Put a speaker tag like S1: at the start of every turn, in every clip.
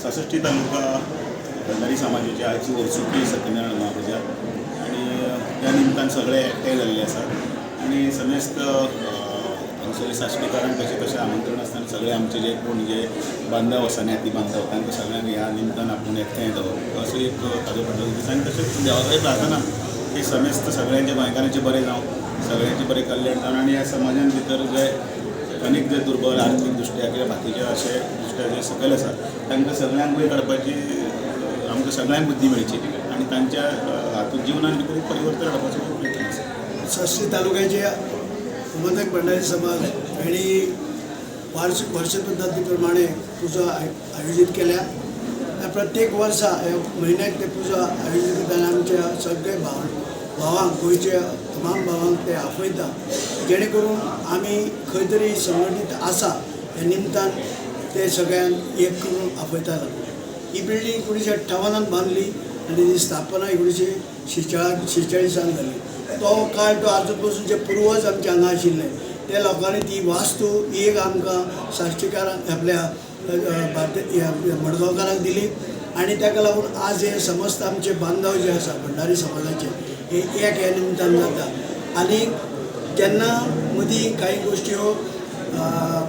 S1: सासष्टी तालुका भंडारी समाजाची आयची वर्सुकी सत्यनारायण महापूजा आणि त्या निमतान सगळे एकठांय जाल्ले आसात आणि समेस्त हांगसरले साश्टीकारांक कशें कशें आमंत्रण आसतना सगळे आमचे जे कोण जे बांधव आसा नेती बांधव तांकां सगळ्यांक ह्या निमतान आपूण एकठांय जावप असो एक ताजो पडटलो दीस आनी तशेंच देवा कडेन प्रार्थना की समेस्त सगळ्यांचे गोंयकारांचें बरें जावं सगळ्यांचें बरें कल्याण जावं आनी ह्या समाजान भितर जे अनेक जे दुर्बल आर्थीक दृश्ट्या किंवा बाकीचे अशे दृश्ट्या जे सकयल आसा तांकां सगळ्यांक वयर काडपाची आमकां सगळ्यांक बुद्धी मेळची आनी तांच्या हातूंत जिवनान भितर परिवर्तन हाडपाचो प्रयत्न आसा.
S2: साश्टी तालुक्याचे उमरतेक भंडारी समाज हांणी वार्षिक वर्ष पद्धती प्रमाणे पुजा आयोजीत केल्या. प्रत्येक वर्सा ह्या म्हयन्याक ते पुजा आयोजीत करतना आमच्या सगळे भावांक गोंयच्या तमाम भावांक ते आपयता जेणे करून आमी खंय तरी संघटीत आसा ह्या निमतान ते सगळ्यांक एक करून आपयतालो. ही बिल्डींग 1958 बांदली आनी ती स्थापना 1946 जाली. तो काळ तो आजून पासून जे पुर्वज आमचे हांगा आशिल्ले त्या लोकांनी ती वास्तू एक आमकां साश्टीकारांक आपल्या मडगांवकारांक दिली आनी ताका लागून आज हे समस्त आमचे बांधव जे आसा भंडारी समाजाचे हे एक ह्या निमतान जाता. आनी जेन्ना मदीं कांय गोश्टी ह्यो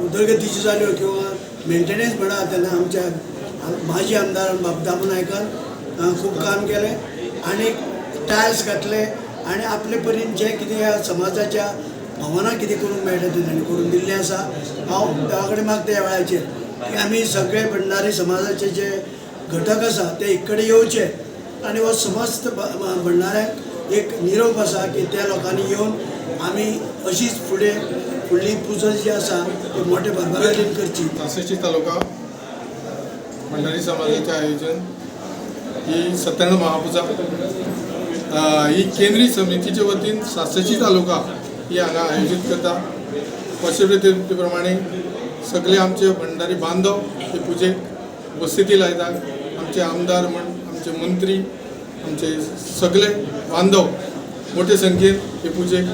S2: उदरगतीच्यो जाल्यो किंवा मेंटेनन्स म्हणा तेन्ना आमच्या माजी आमदारान बाबदाम नायकान खूब काम केलें आनी टायल्स घातले आनी आपले परीन जें कितें ह्या समाजाच्या भवनाक कितें करूंक मेळटा तें ताणें करून दिल्लें आसा. हांव देवा कडेन मागता ह्या वेळाचेर की आमी सगळे भंडारी समाजाचे जे घटक आसा ते एक कडेन येवचे आनी हो समस्त भंडाऱ्यांक एक निरोप आसा की त्या लोकांनी येवन आमी अशीच फुडली पुजा जी आसा ती मोठे भरभराटीन करची.
S3: साश्टी तालुका भंडारी समाजाचें आयोजन ही सत्यनारायण महापुजा ही केंद्रीय समितीच्या वतीन साश्टी तालुका ही हांगा आयोजीत करता. वर्षभर ते प्रमाणे सगळे आमचे भंडारी बांधव हे पुजेक उपस्थिती लायतात. आमचे आमदार म्हण आमचे मंत्री आमचे सगळे बांधव मोठे संख्येन हे पुजेक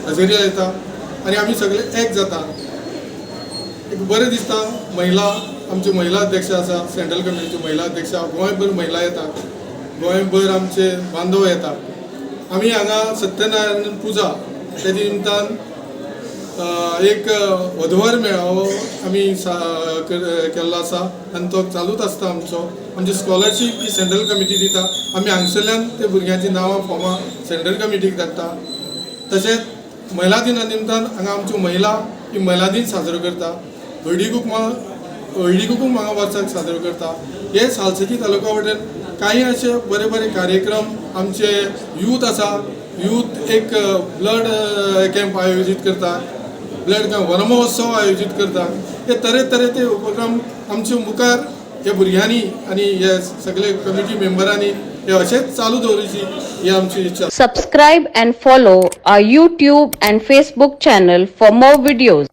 S3: हजेरी लायता आणि आमी सगळे एक जाता. एक बरें दिसता. महिला आमचे महिला अध्यक्ष आसा, सेंट्रल कमिटीचे महिला अध्यक्ष गोंयभर महिला येता, गोंयभर आमचे बांधव येता. आमी हांगा सत्यनारायण पुजा त्या निमतान एक वधूवर मेळावो आमी केल्लो आसा आनी तो चालूच आसता. आमची स्कॉलरशीप ही सेंट्रल कमिटी दिता. आमी हांगसरल्यान ते भुरग्यांची नांवां फॉर्मां सेंट्रल कमिटीक धाडटा. तशेंच महिला दिना निमतान हांगा आमच्यो महिला ही महिला दीन साजरो करता. हळदी कुकूम हांगा वर्साक साजरो करता. हे सालसेती तालुका वटेन काही असे बरे बरे कार्यक्रम आमचे यूथ आसा. यूथ एक ब्लड कॅम्प आयोजीत करता, ब्लड कॅम्प वनमहोत्सव आयोजीत करता. हे तरेतरेचे उपक्रम आमचे मुखार ह्या भुरग्यांनी आणि हे सगळे कमिटी मेंबरांनी हे असेच चालू दवरची ही आमची इच्छा.
S4: Subscribe and follow our YouTube and Facebook channel for more videos.